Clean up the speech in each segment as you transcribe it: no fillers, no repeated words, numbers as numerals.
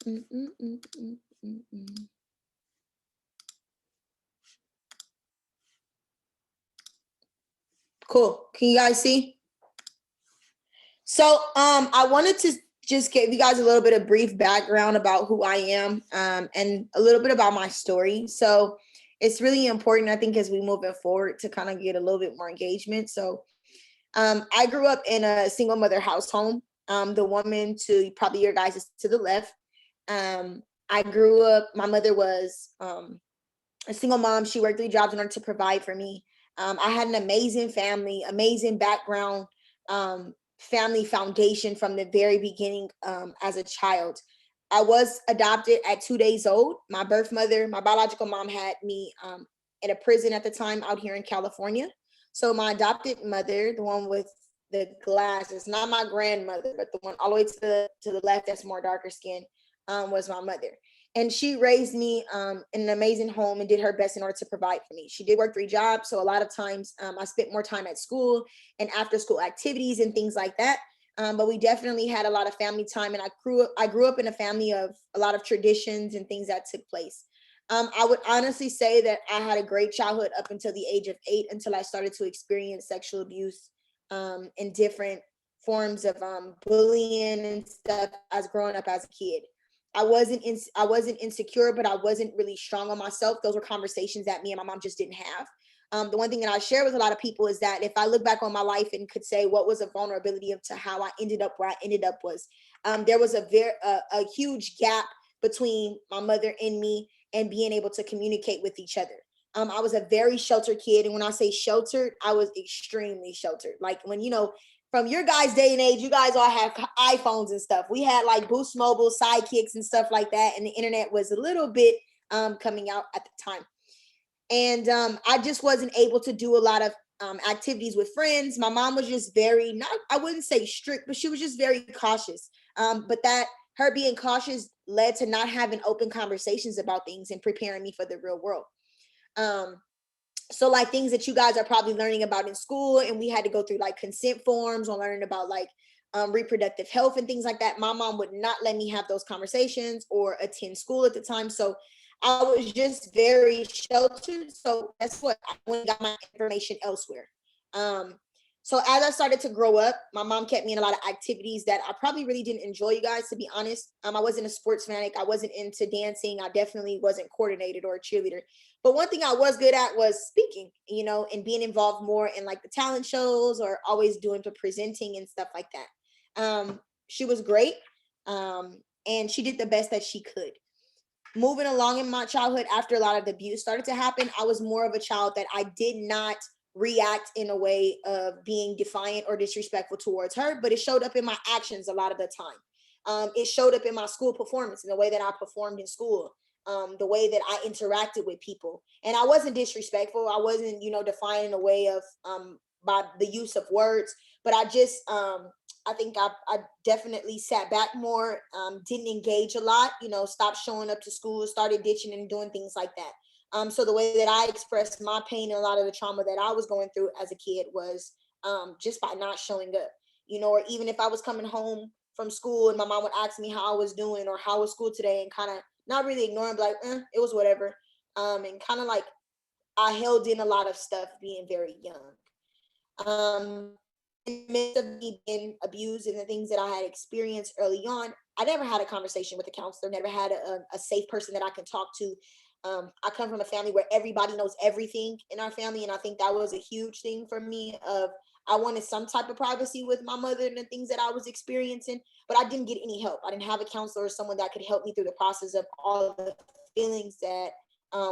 Mm, mm, mm, mm, mm, mm. Cool. Can you guys see? So, I wanted to just give you guys a little bit of brief background about who I am, and a little bit about my story. So, it's really important, I think, as we move it forward to kind of get a little bit more engagement. So, I grew up in a single mother household. The woman to probably your guys is to the left. I grew up. My mother was a single mom. She worked 3 jobs in order to provide for me. I had an amazing family, amazing background, family foundation from the very beginning as a child. I was adopted at 2 days old. My birth mother, my biological mom, had me in a prison at the time out here in California. So my adopted mother, the one with the glasses, not my grandmother, but the one all the way to the left that's more darker skin, was my mother, and she raised me in an amazing home and did her best in order to provide for me. She did work 3 jobs, so a lot of times I spent more time at school and after school activities and things like that. But we definitely had a lot of family time, and I grew up in a family of a lot of traditions and things that took place. I would honestly say that I had a great childhood up until the age of 8, until I started to experience sexual abuse and different forms of bullying and stuff as growing up as a kid. I wasn't insecure, but I wasn't really strong on myself. Those were conversations that me and my mom just didn't have. The one thing that I share with a lot of people is that if I look back on my life and could say what was a vulnerability of to how I ended up where I ended up was, there was a huge gap between my mother and me and being able to communicate with each other. I was a very sheltered kid, and when I say sheltered, I was extremely sheltered. Like when from your guys' day and age, you guys all have iPhones and stuff. We had like Boost Mobile, Sidekicks, and stuff like that, and the internet was a little bit coming out at the time. And I just wasn't able to do a lot of activities with friends. My mom was just very not, I wouldn't say strict, but she was just very cautious. But that her being cautious led to not having open conversations about things and preparing me for the real world. Um, so like things that you guys are probably learning about in school, and we had to go through like consent forms or learning about like reproductive health and things like that. My mom would not let me have those conversations or attend school at the time, so I was just very sheltered. So that's what I went and got my information elsewhere. um so as I started to grow up, my mom kept me in a lot of activities that I probably really didn't enjoy, you guys, to be honest. I wasn't a sports fanatic, I wasn't into dancing, I definitely wasn't coordinated or a cheerleader. But one thing I was good at was speaking, and being involved more in like the talent shows or always doing the presenting and stuff like that. She was great. And she did the best that she could. Moving along in my childhood, after a lot of the abuse started to happen, I was more of a child that I did not react in a way of being defiant or disrespectful towards her, but it showed up in my actions a lot of the time. It showed up in my school performance, in the way that I performed in school, the way that I interacted with people. And I wasn't disrespectful. I wasn't, defiant in a way of by the use of words, but I think I definitely sat back more, didn't engage a lot, stopped showing up to school, started ditching and doing things like that. So the way that I expressed my pain and a lot of the trauma that I was going through as a kid was just by not showing up, or even if I was coming home from school and my mom would ask me how I was doing or how was school today, and kind of not really ignoring, but like, it was whatever. And kind of like I held in a lot of stuff being very young. In the midst of me being abused and the things that I had experienced early on, I never had a conversation with a counselor, never had a safe person that I can talk to. I come from a family where everybody knows everything in our family, and I think that was a huge thing for me. Of I wanted some type of privacy with my mother and the things that I was experiencing, but I didn't get any help. I didn't have a counselor or someone that could help me through the process of all of the feelings that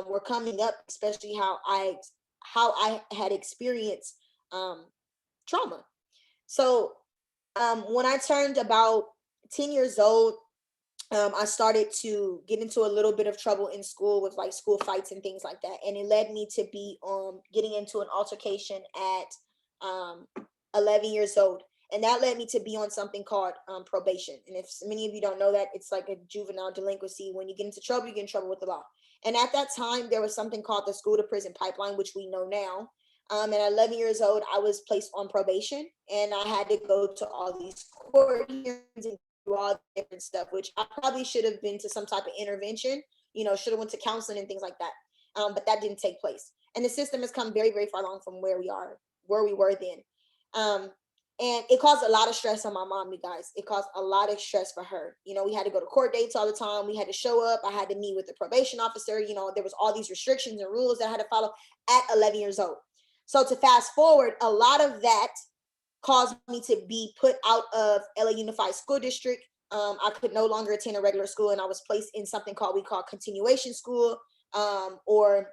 were coming up, especially how I had experienced um, trauma. So when I turned about 10 years old, I started to get into a little bit of trouble in school with like school fights and things like that. And it led me to be getting into an altercation at 11 years old. And that led me to be on something called probation. And if many of you don't know that, it's like a juvenile delinquency. When you get into trouble, you get in trouble with the law. And at that time, there was something called the school to prison pipeline, which we know now. And at 11 years old, I was placed on probation, and I had to go to all these court hearings and through all different stuff, which I probably should have been to some type of intervention, should have went to counseling and things like that. But that didn't take place. And the system has come very, very far along from where we were then. And it caused a lot of stress on my mom, you guys. It caused a lot of stress for her. We had to go to court dates all the time. We had to show up. I had to meet with the probation officer. There was all these restrictions and rules that I had to follow at 11 years old. So to fast forward, a lot of that caused me to be put out of LA Unified School District. I could no longer attend a regular school, and I was placed in something we call continuation school, or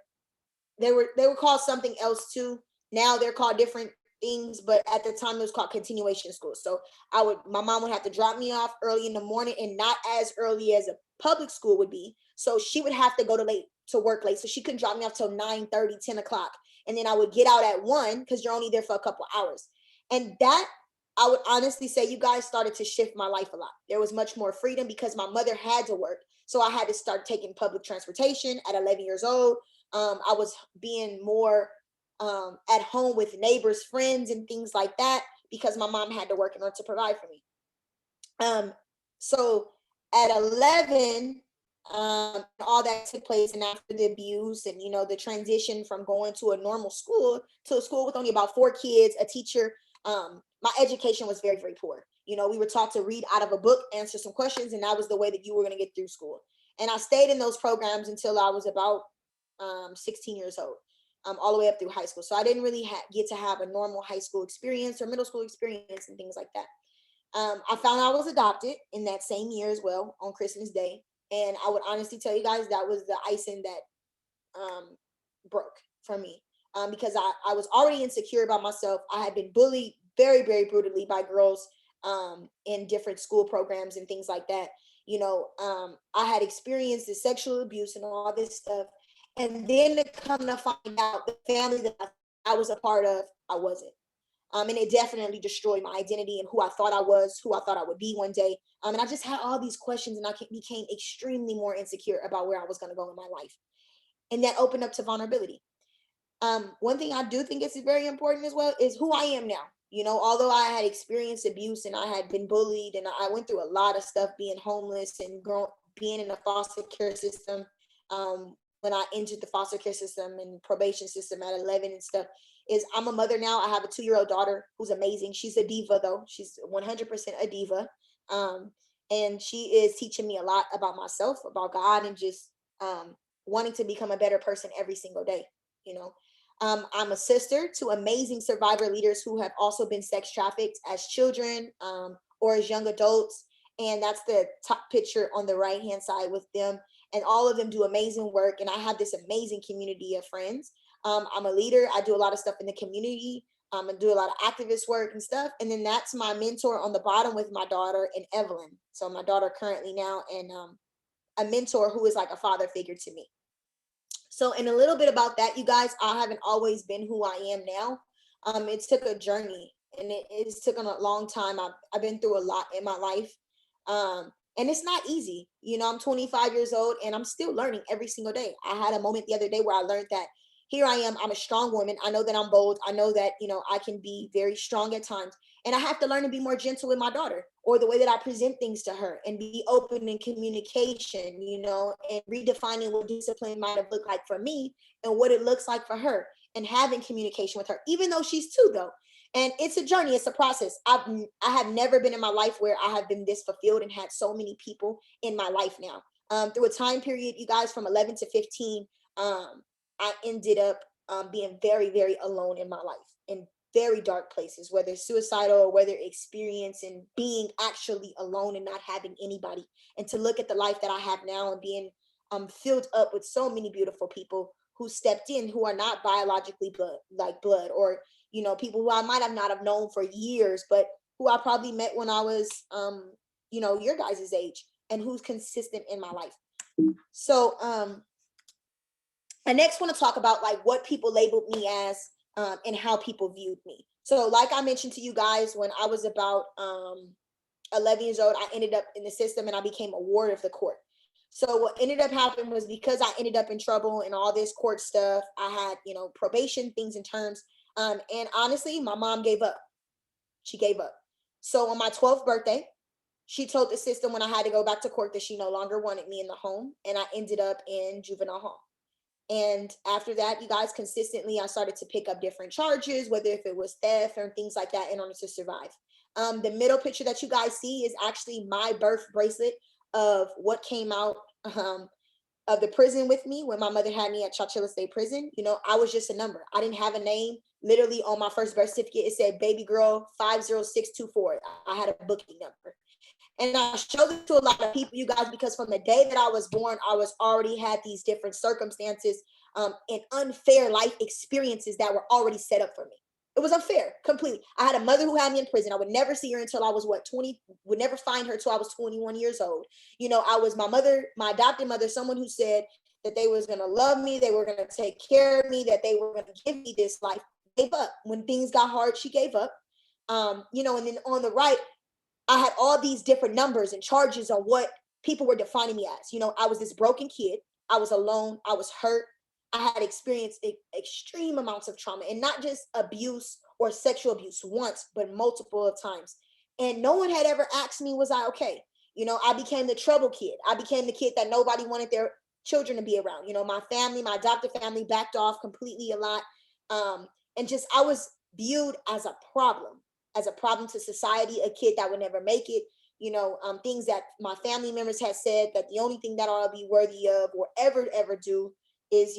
they were called something else too. Now they're called different things, but at the time it was called continuation school. So my mom would have to drop me off early in the morning, and not as early as a public school would be. So she would have to go to work late. So she couldn't drop me off till 9:30, 10 o'clock. And then I would get out at 1 because you're only there for a couple hours. And that, I would honestly say, you guys, started to shift my life a lot. There was much more freedom because my mother had to work. So I had to start taking public transportation at 11 years old. I was being more at home with neighbors, friends, and things like that because my mom had to work in order to provide for me. So at 11, all that took place, and after the abuse and the transition from going to a normal school to a school with only about 4 kids, a teacher, my education was very, very poor. We were taught to read out of a book, answer some questions, and that was the way that you were going to get through school. And I stayed in those programs until I was about 16 years old, all the way up through high school. So I didn't really get to have a normal high school experience or middle school experience and things like that. I found I was adopted in that same year as well on Christmas Day. And I would honestly tell you guys that was the icing that broke for me, because I was already insecure about myself. I had been bullied very, very brutally by girls in different school programs and things like that. I had experienced the sexual abuse and all this stuff. And then to come to find out the family that I was a part of, I wasn't. And it definitely destroyed my identity and who I thought I was, who I thought I would be one day. And I just had all these questions, and I became extremely more insecure about where I was going to go in my life. And that opened up to vulnerability. One thing I do think is very important as well is who I am now. Although I had experienced abuse and I had been bullied and I went through a lot of stuff being homeless and being in the foster care system, when I entered the foster care system and probation system at 11 and stuff, is I'm a mother now. I have a 2-year-old daughter who's amazing. She's a diva though. She's 100% a diva. And she is teaching me a lot about myself, about God, and just wanting to become a better person every single day. I'm a sister to amazing survivor leaders who have also been sex trafficked as children or as young adults. And that's the top picture on the right-hand side with them. And all of them do amazing work. And I have this amazing community of friends. I'm a leader. I do a lot of stuff in the community. I do a lot of activist work and stuff. And then that's my mentor on the bottom with my daughter and Evelyn. So my daughter currently now, and a mentor who is like a father figure to me. So, and a little bit about that, you guys, I haven't always been who I am now. It took a journey, and it's taken a long time. I've been through a lot in my life. And it's not easy. I'm 25 years old and I'm still learning every single day. I had a moment the other day where I learned that here I am. I'm a strong woman. I know that I'm bold. I know that, I can be very strong at times. And I have to learn to be more gentle with my daughter, or the way that I present things to her, and be open in communication, and redefining what discipline might have looked like for me and what it looks like for her, and having communication with her, even though she's 2 though. And it's a journey. It's a process. I have never been in my life where I have been this fulfilled and had so many people in my life now. Through a time period, you guys, from 11 to 15, I ended up being very, very alone in my life, in very dark places, whether suicidal or whether experiencing being actually alone and not having anybody. And to look at the life that I have now and being filled up with so many beautiful people who stepped in, who are not biologically blood, or people who I might have not have known for years, but who I probably met when I was, your guys' age, and who's consistent in my life. So, I next want to talk about like what people labeled me as, and how people viewed me. So, like I mentioned to you guys, when I was about 11 years old, I ended up in the system and I became a ward of the court. So what ended up happening was, because I ended up in trouble and all this court stuff, I had, probation things and terms. And honestly, my mom gave up. She gave up. So on my 12th birthday, She told the system when I had to go back to court that she no longer wanted me in the home, and I ended up in juvenile hall. And after that, you guys, consistently, I started to pick up different charges, whether if it was theft or things like that, in order to survive. The middle picture that you guys see is actually my birth bracelet of what came out of the prison with me when my mother had me at Chowchilla State Prison. You know, I was just a number. I didn't have a name. Literally on my first birth certificate, it said baby girl 50624. I had a booking number. And I showed it to a lot of people, you guys, because from the day that I was born, I was already had these different circumstances and unfair life experiences that were already set up for me. It was unfair, completely. I had a mother who had me in prison. I would never see her until I was 20, would never find her until I was 21 years old. You know, I was my mother, my adopted mother, someone who said that they was going to love me, they were going to take care of me, that they were going to give me this life. Gave up. When things got hard, she gave up. You know, and then on the right, I had all these different numbers and charges on what people were defining me as. You know, I was this broken kid. I was alone. I was hurt. I had experienced extreme amounts of trauma, and not just abuse or sexual abuse once, but multiple of times. And no one had ever asked me, was I okay? You know, I became the trouble kid. I became the kid that nobody wanted their children to be around. You know, my family, my adopted family backed off completely a lot. And just, I was viewed as a problem to society, a kid that would never make it. You know, things that my family members had said that the only thing that I'll be worthy of or ever do is,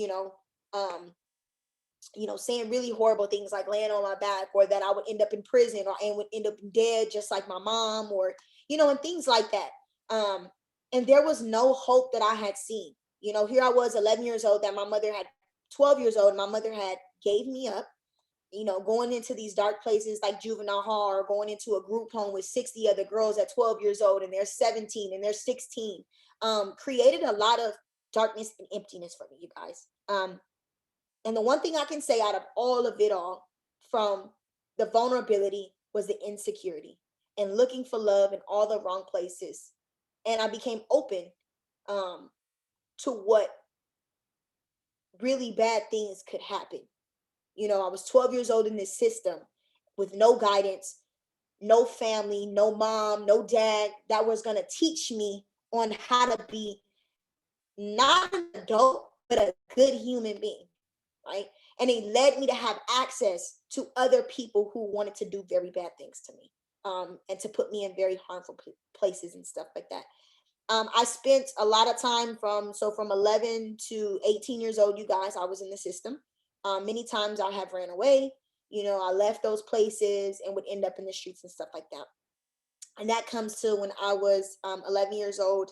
saying really horrible things like laying on my back, or that I would end up in prison, or and would end up dead just like my mom, or and things like that. And there was no hope that I had seen. You know, here I was 11 years old, that my mother had 12 years old, and my mother had gave me up, going into these dark places like juvenile hall, or going into a group home with 60 other girls at 12 years old, and they're 17 and they're 16, created a lot of darkness and emptiness for me, you guys. And the one thing I can say out of all of it all, from the vulnerability, was the insecurity and looking for love in all the wrong places. And I became open to what really bad things could happen. I was 12 years old in this system with no guidance, no family, no mom, no dad that was going to teach me on how to be not an adult, but a good human being, right? And it led me to have access to other people who wanted to do very bad things to me, and to put me in very harmful places and stuff like that. I spent a lot of time from 11 to 18 years old, you guys, I was in the system. Many times I have ran away. I left those places and would end up in the streets and stuff like that. And that comes to when I was 11 years old.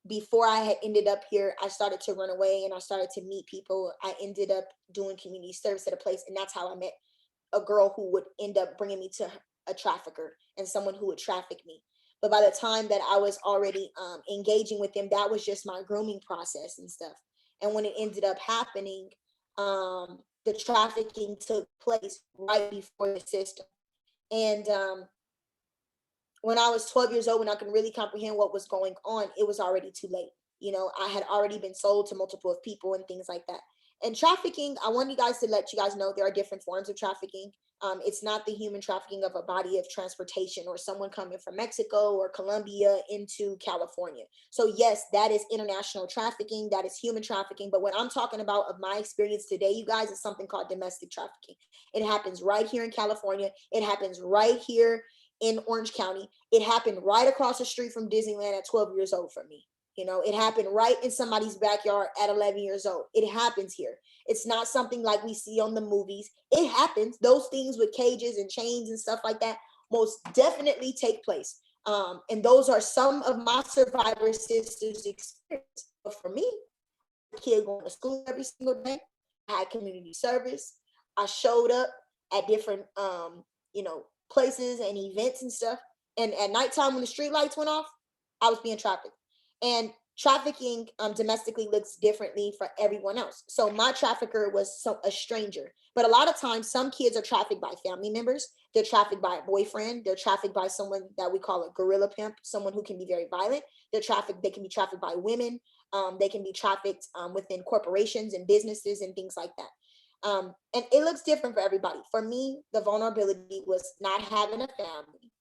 Before I had ended up here, I started to run away and I started to meet people. I ended up doing community service at a place, and that's how I met a girl who would end up bringing me to a trafficker and someone who would traffic me. But by the time that I was already engaging with them, that was just my grooming process and stuff. And when it ended up happening, the trafficking took place right before the system. And when I was 12 years old, when I could really comprehend what was going on, it was already too late. I had already been sold to multiple of people and things like that. And trafficking, I want you guys to let you guys know there are different forms of trafficking. It's not the human trafficking of a body of transportation or someone coming from Mexico or Colombia into California. So yes, that is international trafficking, that is human trafficking. But what I'm talking about of my experience today, you guys, is something called domestic trafficking. It happens right here in California. It happens right here in Orange County. It happened right across the street from Disneyland at 12 years old for me. It happened right in somebody's backyard at 11 years old. It happens here. It's not something like we see on the movies. It happens. Those things with cages and chains and stuff like that most definitely take place. And those are some of my survivor sisters' experience. But for me, a kid going to school every single day, I had community service. I showed up at different, places and events and stuff. And at nighttime, when the street lights went off, I was being trafficked. And trafficking domestically looks differently for everyone else. So my trafficker was a stranger. But a lot of times, some kids are trafficked by family members. They're trafficked by a boyfriend. They're trafficked by someone that we call a gorilla pimp, someone who can be very violent. They can be trafficked by women. They can be trafficked within corporations and businesses and things like that. And it looks different for everybody. For me, the vulnerability was not having a family,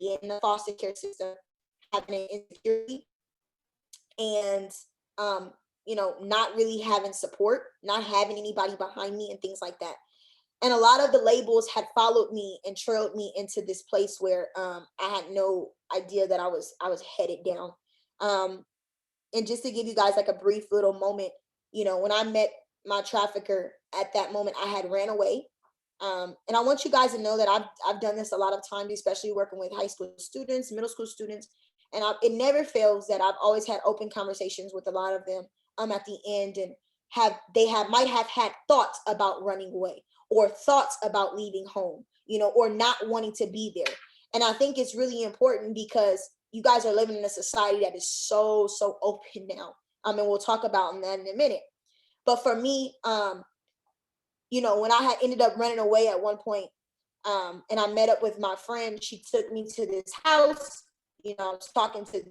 in the foster care system, having an insecurity, and not really having support, not having anybody behind me and things like that. And a lot of the labels had followed me and trailed me into this place where I had no idea that I was headed down. And just to give you guys like a brief little moment, when I met my trafficker, at that moment I had ran away. And I want you guys to know that I've done this a lot of times, especially working with high school students, middle school students, and it never fails that I've always had open conversations with a lot of them at the end, and might have had thoughts about running away, or thoughts about leaving home, or not wanting to be there. And I think it's really important because you guys are living in a society that is so open now. And we'll talk about that in a minute. But for me, when I had ended up running away at one point, and I met up with my friend, she took me to this house. I was talking to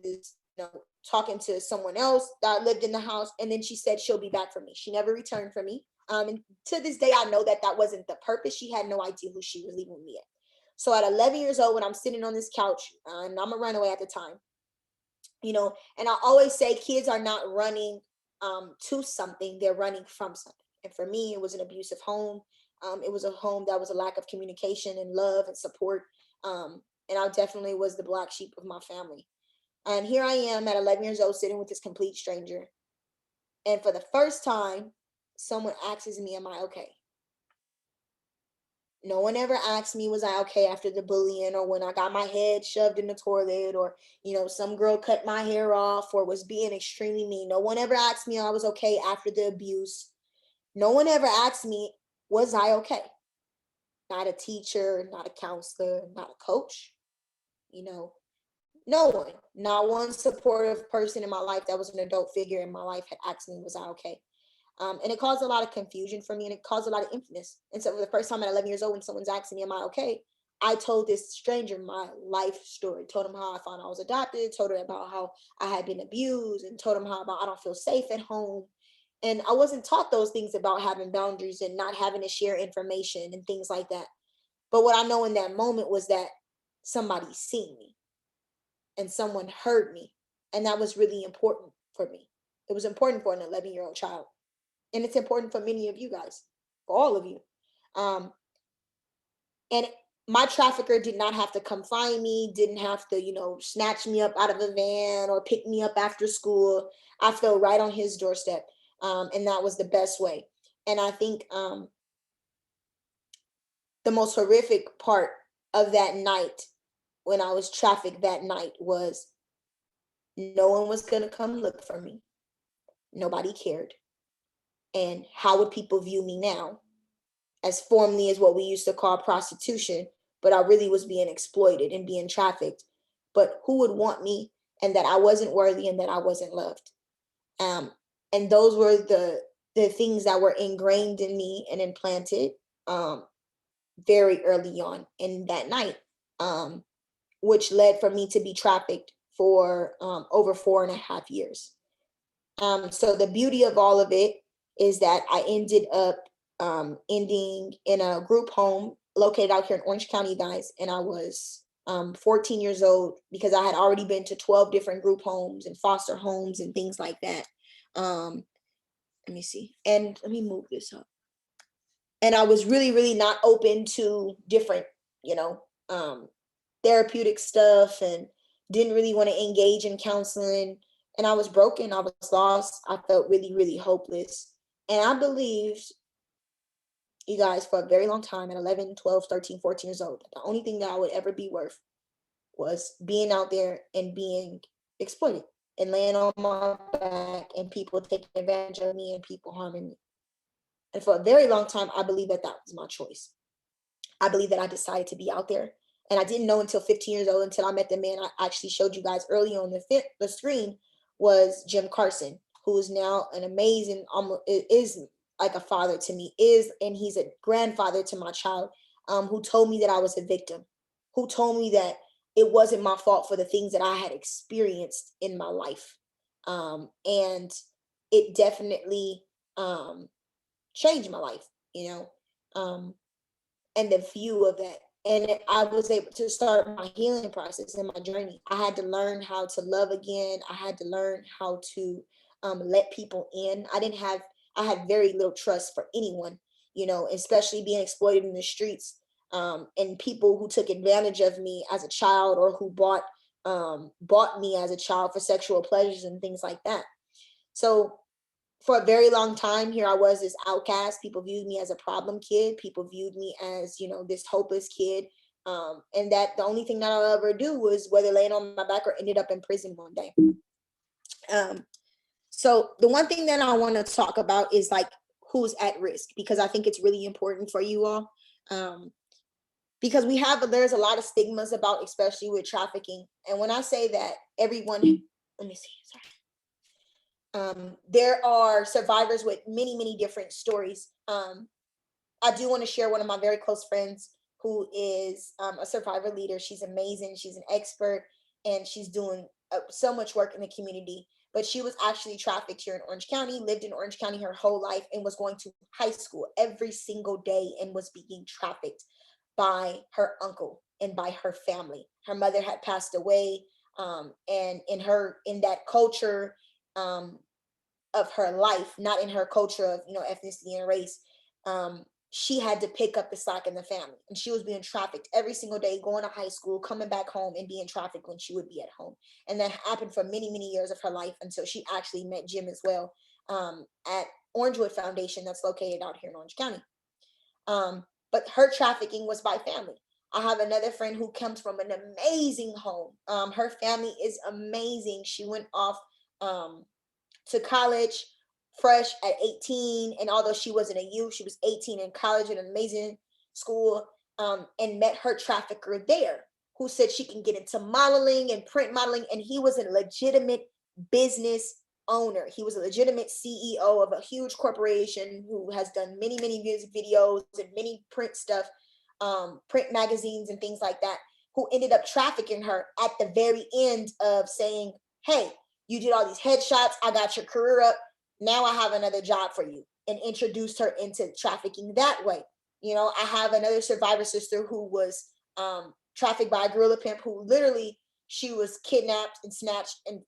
talking to someone else that lived in the house, and then she said she'll be back for me. She never returned for me. And to this day, I know that wasn't the purpose. She had no idea who she was leaving me at. So at 11 years old, when I'm sitting on this couch, and I'm a runaway at the time, and I always say kids are not running to something, they're running from something. And for me, it was an abusive home. It was a home that was a lack of communication and love and support. And I definitely was the black sheep of my family. And here I am at 11 years old, sitting with this complete stranger. And for the first time, someone asks me, am I okay? No one ever asked me, was I okay after the bullying, or when I got my head shoved in the toilet, or, some girl cut my hair off or was being extremely mean. No one ever asked me I was okay after the abuse. No one ever asked me, was I okay? Not a teacher, not a counselor, not a coach, no one, not one supportive person in my life that was an adult figure in my life had asked me, was I okay? And it caused a lot of confusion for me, and it caused a lot of emptiness. And so for the first time at 11 years old, when someone's asking me, am I okay? I told this stranger my life story, told him how I found I was adopted, told her about how I had been abused, and told him how about I don't feel safe at home. And I wasn't taught those things about having boundaries and not having to share information and things like that. But what I know in that moment was that somebody seen me and someone heard me. And that was really important for me. It was important for an 11-year-old child. And it's important for many of you guys, for all of you. And my trafficker did not have to come find me, didn't have to, snatch me up out of a van or pick me up after school. I fell right on his doorstep. And that was the best way. And I think the most horrific part of that night, when I was trafficked that night, was no one was going to come look for me. Nobody cared. And how would people view me now? As formerly as what we used to call prostitution, but I really was being exploited and being trafficked. But who would want me, and that I wasn't worthy, and that I wasn't loved? And those were the things that were ingrained in me and implanted very early on in that night, which led for me to be trafficked for over 4.5 years. So the beauty of all of it is that I ended up ending in a group home located out here in Orange County, guys. And I was 14 years old, because I had already been to 12 different group homes and foster homes and things like that. Let me see. And let me move this up. And I was really, really not open to different, therapeutic stuff, and didn't really want to engage in counseling. And I was broken. I was lost. I felt really, really hopeless. And I believed, you guys, for a very long time, at 11, 12, 13, 14 years old, the only thing that I would ever be worth was being out there and being exploited and laying on my back and people taking advantage of me and people harming me. And for a very long time, I believed that was my choice. I believe that I decided to be out there. And I didn't know until 15 years old, until I met the man I actually showed you guys earlier on the screen, was Jim Carson, who is now an amazing, is like a father to me, and he's a grandfather to my child, who told me that I was a victim, who told me that it wasn't my fault for the things that I had experienced in my life. And it definitely changed my life, and the view of that And I was able to start my healing process and my journey. I had to learn how to love again. I had to learn how to let people in. I had very little trust for anyone, especially being exploited in the streets, and people who took advantage of me as a child, or who bought me as a child for sexual pleasures and things like that. So for a very long time, here I was, this outcast. People viewed me as a problem kid. People viewed me as, this hopeless kid. And that the only thing that I'll ever do was whether laying on my back or ended up in prison one day. So the one thing that I want to talk about is like who's at risk, because I think it's really important for you all. Because there's a lot of stigmas about, especially with trafficking. And when I say that, everyone, let me see, sorry. There are survivors with many, many different stories. I do want to share one of my very close friends who is a survivor leader. She's amazing. She's an expert, and she's doing so much work in the community. But she was actually trafficked here in Orange County, lived in Orange County her whole life, and was going to high school every single day and was being trafficked by her uncle and by her family. Her mother had passed away, and in that culture of her life, not in her culture of ethnicity and race, she had to pick up the slack in the family, and she was being trafficked every single day, going to high school, coming back home, and being trafficked when she would be at home. And that happened for many, many years of her life until she actually met Jim as well, at Orangewood Foundation, that's located out here in Orange County. But her trafficking was by family. I have another friend who comes from an amazing home. Her family is amazing. She went off to college fresh at 18, and although she wasn't a youth, she was 18 in college in an amazing school, and met her trafficker there, who said she can get into modeling and print modeling, and he was a legitimate business owner. He was a legitimate CEO of a huge corporation who has done many, many music videos and many print stuff, print magazines and things like that, who ended up trafficking her at the very end of saying, hey, you did all these headshots, I got your career up, now I have another job for you, and introduced her into trafficking that way. I have another survivor sister who was trafficked by a gorilla pimp, who literally, she was kidnapped and snatched and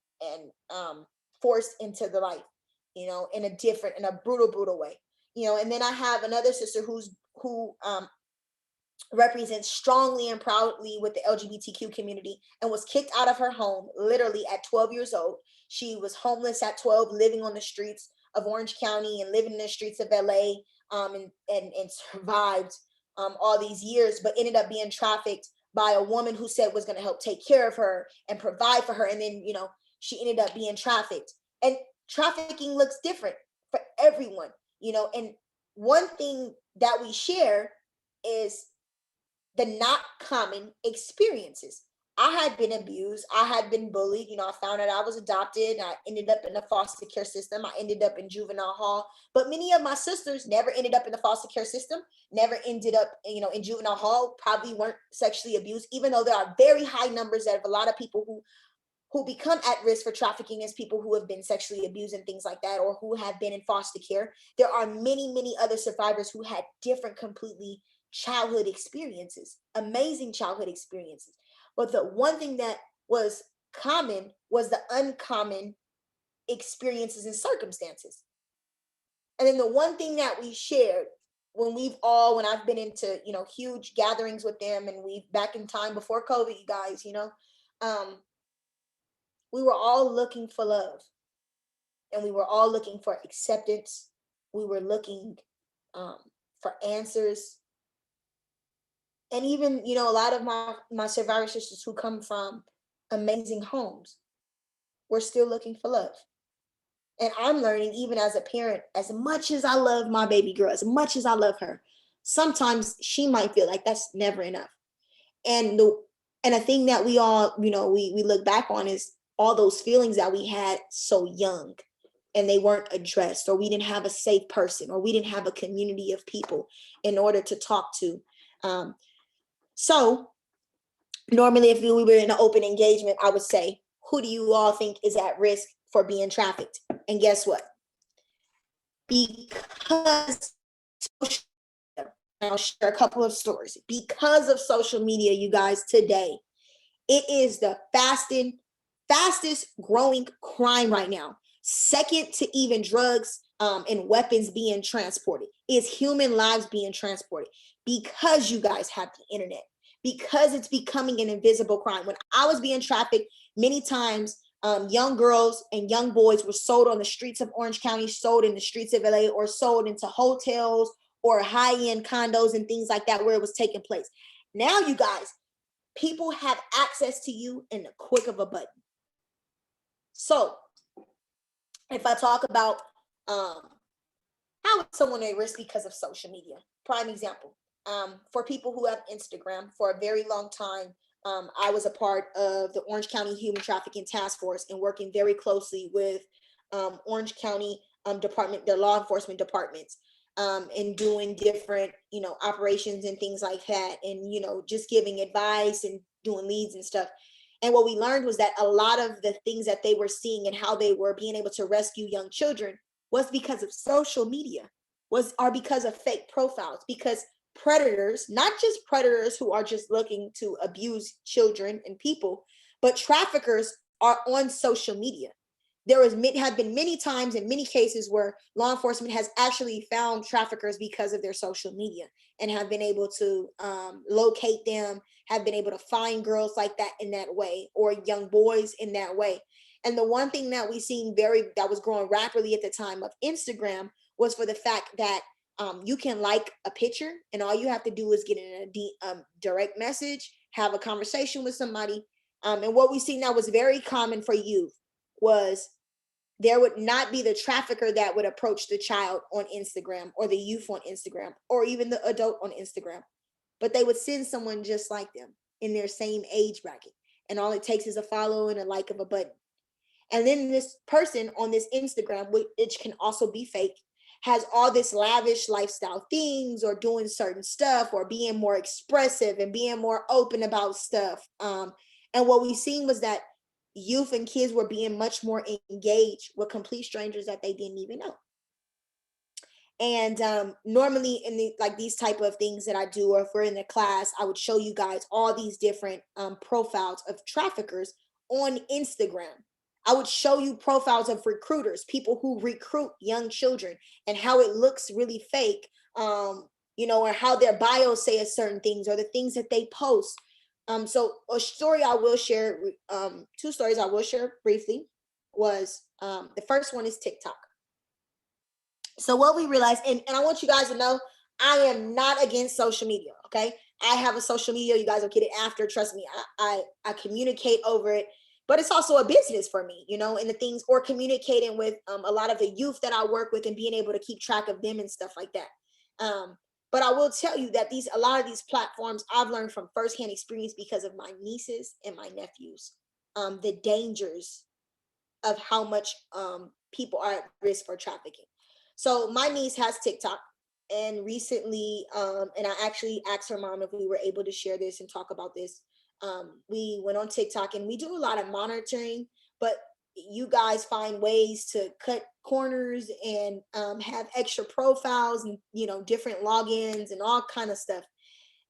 forced into the life, in a brutal way. And then I have another sister who represents strongly and proudly with the LGBTQ community, and was kicked out of her home literally at 12 years old. She was homeless at 12, living on the streets of Orange County and living in the streets of LA, and survived all these years, but ended up being trafficked by a woman who said was going to help take care of her and provide for her. And then, she ended up being trafficked. And trafficking looks different for everyone, and one thing that we share is the not common experiences. I had been abused. I had been bullied. I found out I was adopted. I ended up in a foster care system. I ended up in juvenile hall. But many of my sisters never ended up in the foster care system, never ended up, in juvenile hall, probably weren't sexually abused, even though there are very high numbers of a lot of people who become at risk for trafficking as people who have been sexually abused and things like that, or who have been in foster care. There are many, many other survivors who had different completely childhood experiences, amazing childhood experiences. But the one thing that was common was the uncommon experiences and circumstances. And then the one thing that we shared when I've been into, huge gatherings with them, and we back in time before COVID, you guys, we were all looking for love, and we were all looking for acceptance. We were looking for answers. And even, a lot of my survivor sisters who come from amazing homes, we're still looking for love. And I'm learning, even as a parent, as much as I love my baby girl, as much as I love her, sometimes she might feel like that's never enough. And a thing that we all, we look back on is all those feelings that we had so young, and they weren't addressed, or we didn't have a safe person, or we didn't have a community of people in order to talk to. So normally, if we were in an open engagement, I would say, who do you all think is at risk for being trafficked? And guess what? Because I'll share a couple of stories. Because of social media, you guys, today, it is the fastest growing crime right now. Second to even drugs and weapons being transported is human lives being transported, because you guys have the internet, because it's becoming an invisible crime. When I was being trafficked, many times young girls and young boys were sold on the streets of Orange County, sold in the streets of LA, or sold into hotels or high-end condos and things like that where it was taking place. Now, you guys, people have access to you in the click of a button. So if I talk about how is someone at risk because of social media, prime example, for people who have Instagram, for a very long time, I was a part of the Orange County Human Trafficking Task Force and working very closely with Orange County department, the law enforcement departments, and doing different, operations and things like that, and just giving advice and doing leads and stuff. And what we learned was that a lot of the things that they were seeing and how they were being able to rescue young children was because of social media, are because of fake profiles, because predators, not just predators who are just looking to abuse children and people, but traffickers are on social media. There have been many times in many cases where law enforcement has actually found traffickers because of their social media, and have been able to locate them, have been able to find girls like that in that way, or young boys in that way. And the one thing that we seen that was growing rapidly at the time of Instagram was for the fact that you can like a picture, and all you have to do is get in a direct message, have a conversation with somebody. And what we see now was very common for youth was there would not be the trafficker that would approach the child on Instagram, or the youth on Instagram, or even the adult on Instagram, but they would send someone just like them in their same age bracket. And all it takes is a follow and a like of a button. And then this person on this Instagram, which can also be fake, has all this lavish lifestyle things, or doing certain stuff, or being more expressive and being more open about stuff. And what we've seen was that youth and kids were being much more engaged with complete strangers that they didn't even know. And normally in these type of things that I do, or if we're in the class, I would show you guys all these different profiles of traffickers on Instagram. I would show you profiles of recruiters, people who recruit young children, and how it looks really fake, or how their bios say certain things, or the things that they post. So a story I will share, two stories I will share briefly, was the first one is TikTok. So what we realized, and I want you guys to know, I am not against social media, okay? I have a social media, you guys will get it after, trust me. I communicate over it, but it's also a business for me, and the things, or communicating with a lot of the youth that I work with, and being able to keep track of them and stuff like that. But I will tell you that a lot of these platforms I've learned from firsthand experience because of my nieces and my nephews, the dangers of how much people are at risk for trafficking. So my niece has TikTok, and recently, and I actually asked her mom if we were able to share this and talk about this. We went on TikTok, and we do a lot of monitoring, but you guys find ways to cut corners and have extra profiles and different logins and all kind of stuff.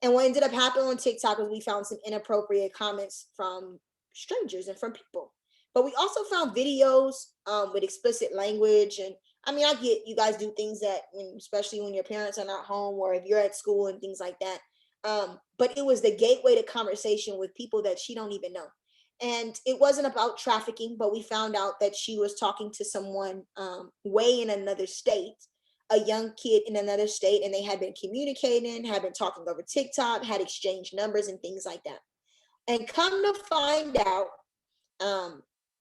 And what ended up happening on TikTok was we found some inappropriate comments from strangers and from people. But we also found videos with explicit language. And I mean, I get you guys do things that, especially when your parents are not home, or if you're at school and things like that. But it was the gateway to conversation with people that she don't even know. And it wasn't about trafficking, but we found out that she was talking to someone way in another state, a young kid in another state, and they had been communicating, had been talking over TikTok, had exchanged numbers and things like that. And come to find out,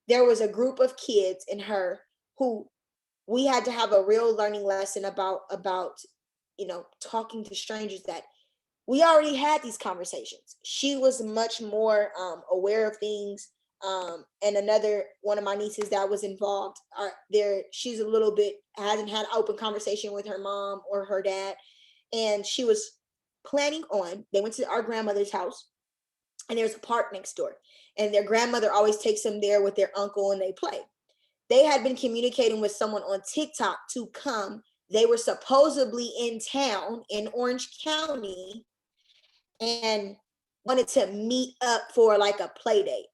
there was a group of kids in her who we had to have a real learning lesson about talking to strangers, that we already had these conversations. She was much more aware of things. And another one of my nieces that was involved she's a little bit, hasn't had open conversation with her mom or her dad. And she was planning on, they went to our grandmother's house, and there's a park next door. And their grandmother always takes them there with their uncle, and they play. They had been communicating with someone on TikTok to come They were supposedly in town in Orange County and wanted to meet up for like a play date.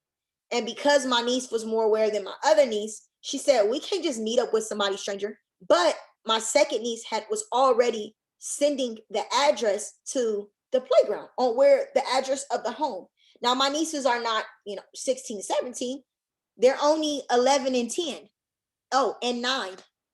And because my niece was more aware than my other niece, she said, we can't just meet up with somebody stranger. But my second niece was already sending the address to the playground on where the address of the home. Now, my nieces are not, 16, 17. They're only 11 and 10. Oh, and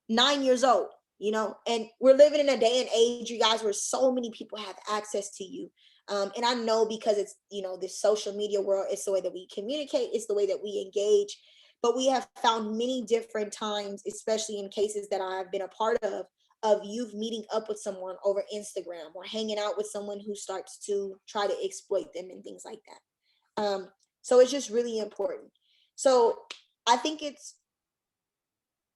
9 years old, and we're living in a day and age, you guys, where so many people have access to you. And I know because it's, this social media world, it's the way that we communicate, it's the way that we engage. But we have found many different times, especially in cases that I've been a part of youth meeting up with someone over Instagram or hanging out with someone who starts to try to exploit them and things like that. So it's just really important. So I think it's,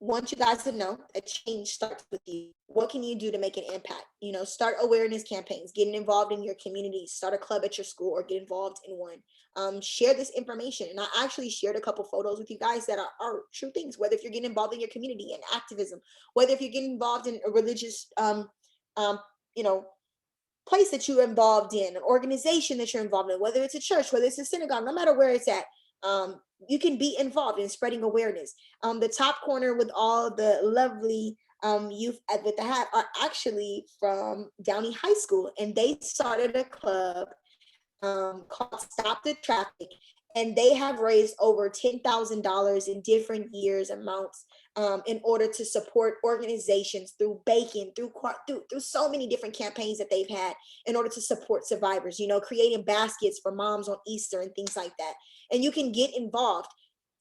want you guys to know that change starts with you. What can you do to make an impact? Start awareness campaigns, getting involved in your community, start a club at your school or get involved in one. Share this information. And I actually shared a couple photos with you guys that are true things, whether if you're getting involved in your community and activism, whether if you're getting involved in a religious, you know, place that you're involved in, an organization that you're involved in, whether it's a church, whether it's a synagogue, no matter where it's at, you can be involved in spreading awareness. The top corner with all the lovely youth with the hat are actually from Downey High School, and they started a club called Stop the Traffic, and they have raised over $10,000 in different years amounts in order to support organizations through baking, through so many different campaigns that they've had in order to support survivors, creating baskets for moms on Easter and things like that. And you can get involved.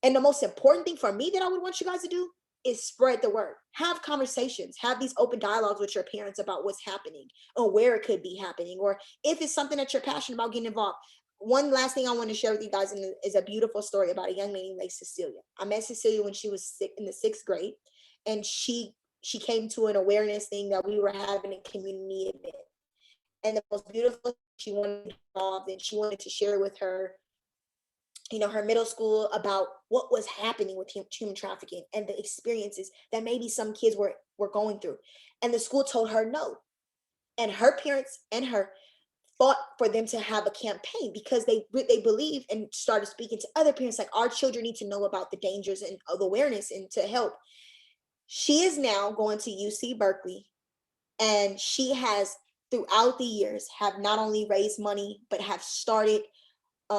And the most important thing for me that I would want you guys to do is spread the word. Have conversations, have these open dialogues with your parents about what's happening or where it could be happening, or if it's something that you're passionate about, getting involved. One last thing I want to share with you guys is a beautiful story about a young lady named Cecilia. I met Cecilia when she was in the 6th grade, and she came to an awareness thing that we were having a community event. And the most beautiful, she wanted to be involved, and she wanted to share with her her middle school about what was happening with human trafficking and the experiences that maybe some kids were going through. And the school told her no. And her parents and her fought for them to have a campaign because they believe and started speaking to other parents like, our children need to know about the dangers and of awareness and to help. She is now going to UC Berkeley, and she has throughout the years have not only raised money but have started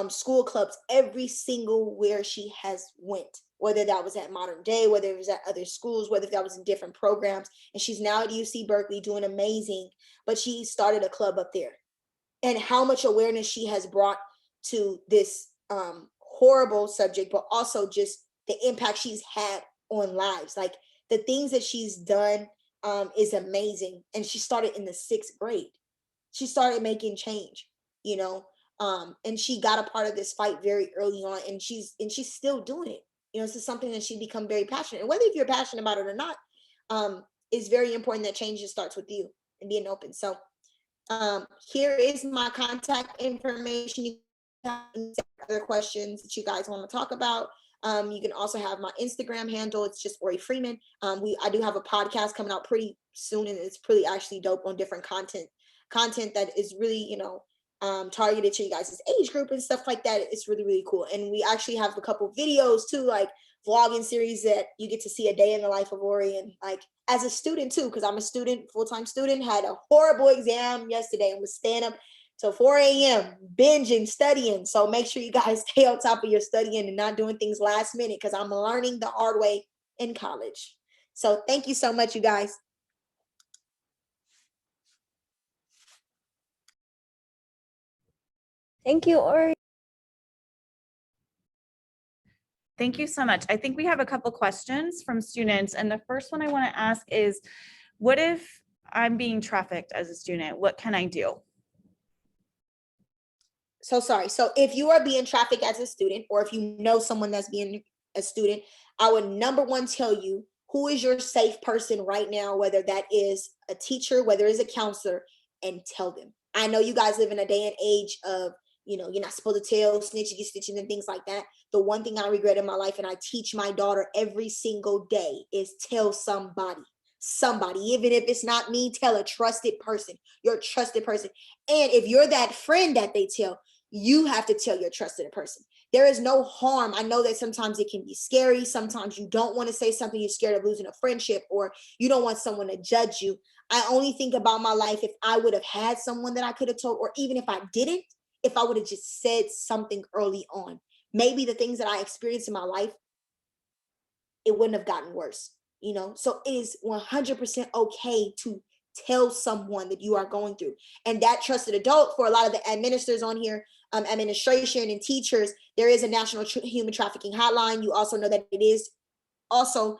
school clubs every single where she has went, whether that was at Modern Day, whether it was at other schools, whether that was in different programs. And she's now at UC Berkeley doing amazing, but she started a club up there. And how much awareness she has brought to this horrible subject, but also just the impact she's had on lives. Like the things that she's done is amazing. And she started in the 6th grade. She started making change, and she got a part of this fight very early on, and she's still doing it. This is something that she become very passionate. And whether if you're passionate about it or not, it's very important that change just starts with you and being open. So here is my contact information. You have other questions that you guys want to talk about. You can also have my Instagram handle. It's just Oree Freeman. I do have a podcast coming out pretty soon, and it's pretty actually dope on different content that is really, targeted to you guys' age group and stuff like that. It's really, really cool. And we actually have a couple videos too, like vlogging series that you get to see a day in the life of Oree. And like as a student too, because I'm a student, full-time student, had a horrible exam yesterday and was staying up till 4 a.m. binging, studying. So make sure you guys stay on top of your studying and not doing things last minute, because I'm learning the hard way in college. So thank you so much, you guys. Thank you, Oree. Thank you so much. I think we have a couple questions from students. And the first one I want to ask is, what if I'm being trafficked as a student? What can I do? So sorry. So if you are being trafficked as a student, or if you know someone that's being a student, I would number one tell you who is your safe person right now, whether that is a teacher, whether it's a counselor, and tell them. I know you guys live in a day and age of, you're not supposed to tell, snitching, stitching, and things like that. The one thing I regret in my life, and I teach my daughter every single day, is tell somebody. somebody. Even if it's not me, tell a trusted person, your trusted person. And if you're that friend that they tell, you have to tell your trusted person. There is no harm. I know that sometimes it can be scary. Sometimes you don't want to say something. You're scared of losing a friendship, or you don't want someone to judge you. I only think about my life if I would have had someone that I could have told, or even if I didn't, if I would have just said something early on. Maybe the things that I experienced in my life, it wouldn't have gotten worse, you know? So it is 100% okay to tell someone that you are going through. And that trusted adult, for a lot of the administrators on here, administration and teachers, there is a national human trafficking hotline. You also know that it is also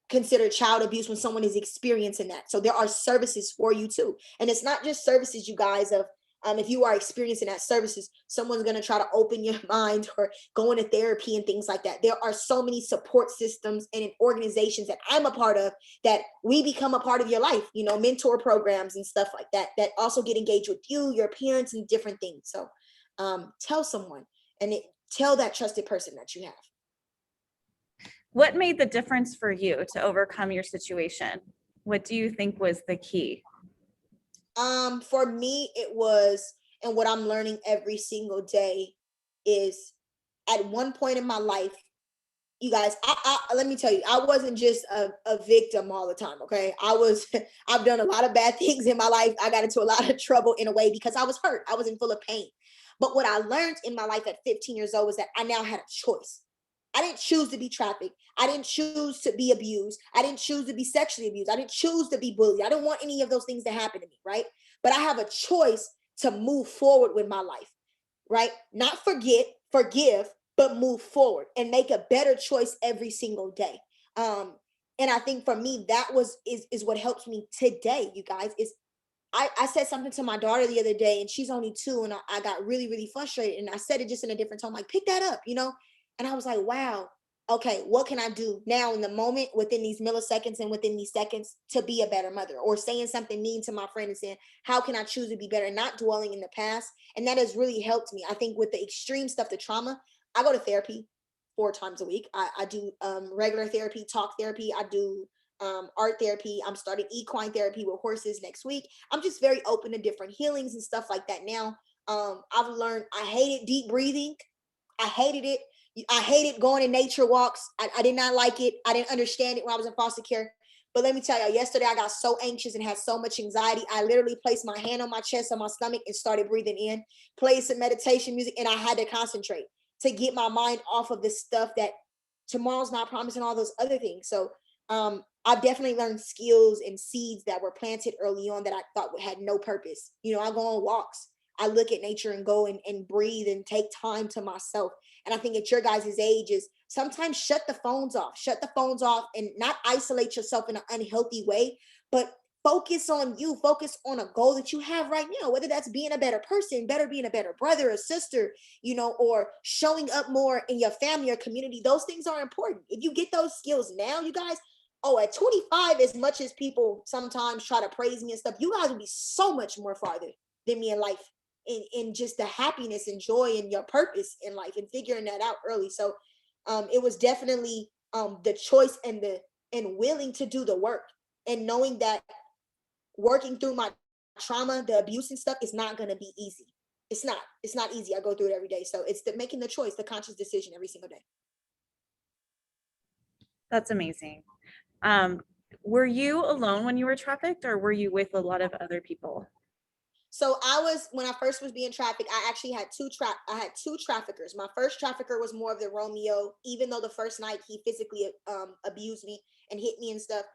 considered child abuse when someone is experiencing that. So there are services for you too. And it's not just services, you guys, of if you are experiencing that services, someone's going to try to open your mind or go into therapy and things like that. There are so many support systems and organizations that I'm a part of that we become a part of your life, you know, mentor programs and stuff like that, that also get engaged with you, your parents, and different things. So tell someone, and tell that trusted person that you have. What made the difference for you to overcome your situation? What do you think was the key? For me, it was, and what I'm learning every single day is, at one point in my life, you guys, let me tell you, I wasn't just a victim all the time. Okay. I've done a lot of bad things in my life. I got into a lot of trouble in a way because I was hurt. I was in full of pain. But what I learned in my life at 15 years old was that I now had a choice. I didn't choose to be trafficked. I didn't choose to be abused. I didn't choose to be sexually abused. I didn't choose to be bullied. I didn't want any of those things to happen to me, right? But I have a choice to move forward with my life, right? Not forget, forgive, but move forward and make a better choice every single day. And I think for me, that is what helps me today, you guys, is I said something to my daughter the other day, and she's only 2, and I got really, really frustrated. And I said it just in a different tone, like, pick that up, you know? And I was like, wow, okay, what can I do now in the moment, within these milliseconds and within these seconds, to be a better mother? Or saying something mean to my friend and saying, how can I choose to be better? Not dwelling in the past. And that has really helped me. I think with the extreme stuff, the trauma, I go to therapy 4 times a week. I do regular therapy, talk therapy. I do art therapy. I'm starting equine therapy with horses next week. I'm just very open to different healings and stuff like that now. I've learned, I hated deep breathing. I hated it. I hated going in nature walks. I did not like it. I didn't understand it when I was in foster care. But let me tell you, yesterday I got so anxious and had so much anxiety. I literally placed my hand on my chest, on my stomach, and started breathing in, played some meditation music, and I had to concentrate to get my mind off of this stuff that tomorrow's not promising, all those other things. So I've definitely learned skills and seeds that were planted early on that I thought had no purpose. You know, I go on walks. I look at nature and go and breathe and take time to myself. And I think at your guys' age is sometimes shut the phones off, and not isolate yourself in an unhealthy way, but focus on you, focus on a goal that you have right now, whether that's being a better person, being a better brother or sister, you know, or showing up more in your family or community. Those things are important. If you get those skills now, you guys, oh, at 25, as much as people sometimes try to praise me and stuff, you guys will be so much more farther than me in life, in just the happiness and joy and your purpose in life, and figuring that out early. So it was definitely the choice and willing to do the work, and knowing that working through my trauma, the abuse and stuff, is not going to be easy. It's not easy. I go through it every day. So it's making the choice, the conscious decision every single day. That's amazing. Were you alone when you were trafficked, or were you with a lot of other people? So when I first was being trafficked, I actually had I had two traffickers. My first trafficker was more of the Romeo, even though the first night he physically abused me and hit me and stuff.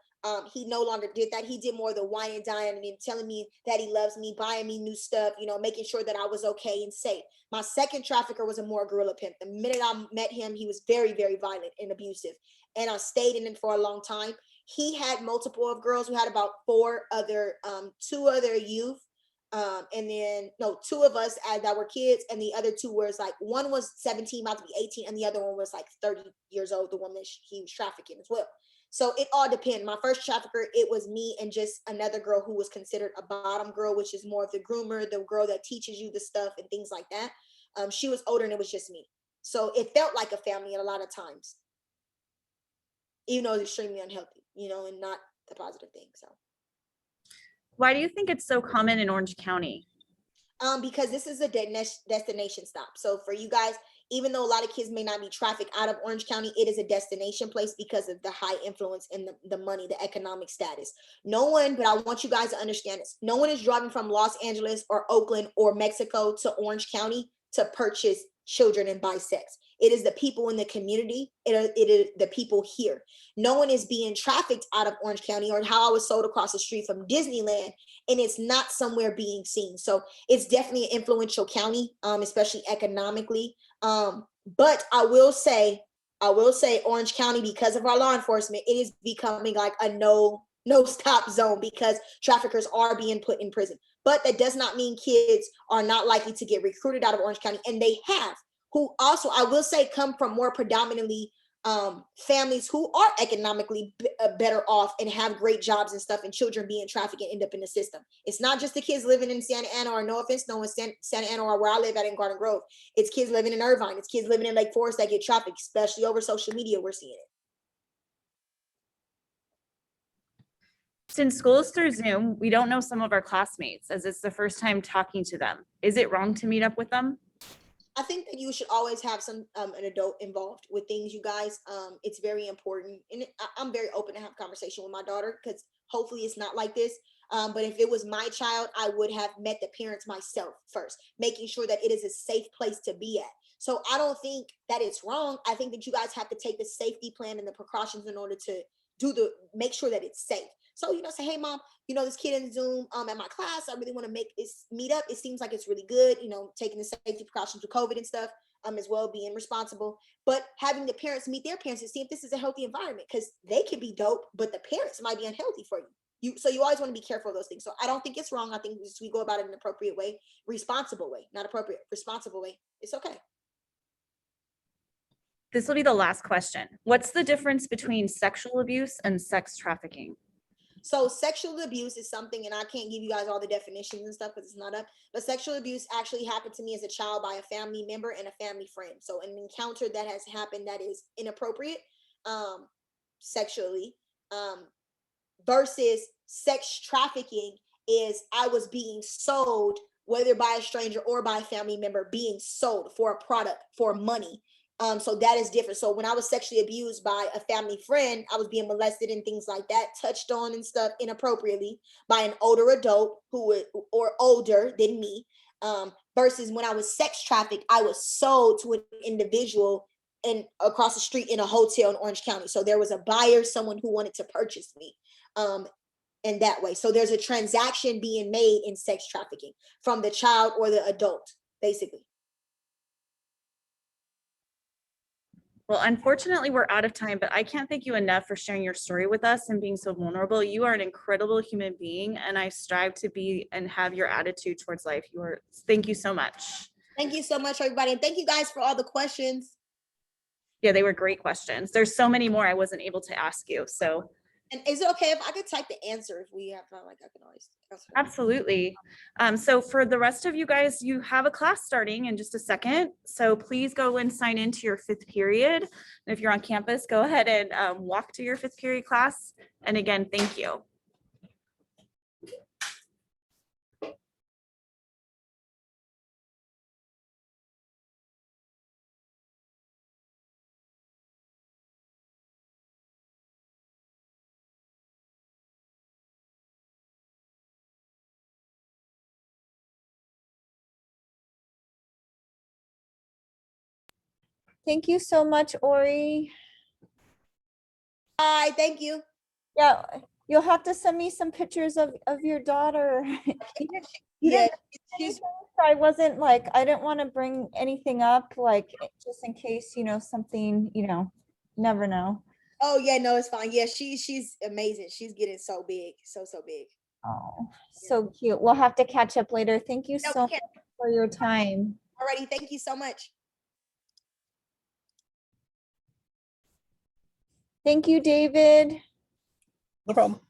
He no longer did that. He did more of the wine and dine and telling me that he loves me, buying me new stuff, you know, making sure that I was okay and safe. My second trafficker was a more gorilla pimp. The minute I met him, he was very, very violent and abusive. And I stayed in it for a long time. He had multiple of girls. We had about two other youth, and then no, two of us that were kids, and the other two was like, one was 17 about to be 18, and the other one was like 30 years old, the one that he was trafficking as well. So it all depends. My first trafficker, it was me and just another girl who was considered a bottom girl, which is more of the groomer, the girl that teaches you the stuff and things like that. She was older, and it was just me, so it felt like a family at a lot of times, even though it's extremely unhealthy, you know, and thing. So. Why do you think it's so common in Orange County? Because this is a destination stop. So for you guys, even though a lot of kids may not be trafficked out of Orange County, it is a destination place because of the high influence and the money, the economic status. No one, but I want you guys to understand this. No one is driving from Los Angeles or Oakland or Mexico to Orange County to purchase children and buy sex. It is the people in the community. It is the people here. No one is being trafficked out of Orange County, or how I was sold across the street from Disneyland, and it's not somewhere being seen. So it's definitely an influential county, especially economically. But I will say Orange County, because of our law enforcement, it is becoming like a no stop zone because traffickers are being put in prison. But that does not mean kids are not likely to get recruited out of Orange County, and they have, who also, I will say, come from more predominantly families who are economically better off and have great jobs and stuff, and children being trafficked and end up in the system. It's not just the kids living in Santa Ana, or no offense, no one Santa Ana or where I live at in Garden Grove. It's kids living in Irvine. It's kids living in Lake Forest that get trafficked, especially over social media. We're seeing it. Since school is through Zoom, we don't know some of our classmates, as it's the first time talking to them. Is it wrong to meet up with them? I think that you should always have an adult involved with things, you guys. It's very important, and I'm very open to have a conversation with my daughter, because hopefully it's not like this. But if it was my child, I would have met the parents myself first, making sure that it is a safe place to be at. So I don't think that it's wrong. I think that you guys have to take the safety plan and the precautions in order to make sure that it's safe. So, say, hey, mom, this kid in Zoom at my class, I really want to make this meet up. It seems like it's really good, taking the safety precautions with COVID and stuff, as well, being responsible. But having the parents meet their parents and see if this is a healthy environment, because they could be dope, but the parents might be unhealthy for you. So you always want to be careful of those things. So I don't think it's wrong. I think we go about it in an appropriate way, responsible way, not appropriate, responsible way. It's okay. This will be the last question. What's the difference between sexual abuse and sex trafficking? So sexual abuse is something, and I can't give you guys all the definitions and stuff because it's not up, but sexual abuse actually happened to me as a child by a family member and a family friend. So an encounter that has happened that is inappropriate sexually, versus sex trafficking is I was being sold, whether by a stranger or by a family member, being sold for a product, for money. So that is different. So when I was sexually abused by a family friend, I was being molested and things like that, touched on and stuff inappropriately by an older adult or older than me. Versus when I was sex trafficked, I was sold to an individual across the street in a hotel in Orange County. So there was a buyer, someone who wanted to purchase me. In that way. So there's a transaction being made in sex trafficking from the child or the adult, basically. Well, unfortunately, we're out of time, but I can't thank you enough for sharing your story with us and being so vulnerable. You are an incredible human being, and I strive to be and have your attitude towards life. Thank you so much. Thank you so much, everybody. And thank you guys for all the questions. Yeah, they were great questions. There's so many more I wasn't able to ask you. So. And is it okay if I could type the answer if we have time? Like, I can always answer. Absolutely. So for the rest of you guys, you have a class starting in just a second. So please go and sign into your 5th period. And if you're on campus, go ahead and walk to your 5th period class. And again, thank you. Thank you so much, Oree. Bye, thank you. Yeah, you'll have to send me some pictures of your daughter. She's. I wasn't like, I didn't want to bring anything up, like, just in case, something, never know. Oh yeah, no, it's fine. Yeah, she's amazing. She's getting so big, so big. Oh, so cute. We'll have to catch up later. Thank you so much for your time. Alrighty, thank you so much. Thank you, David. No problem.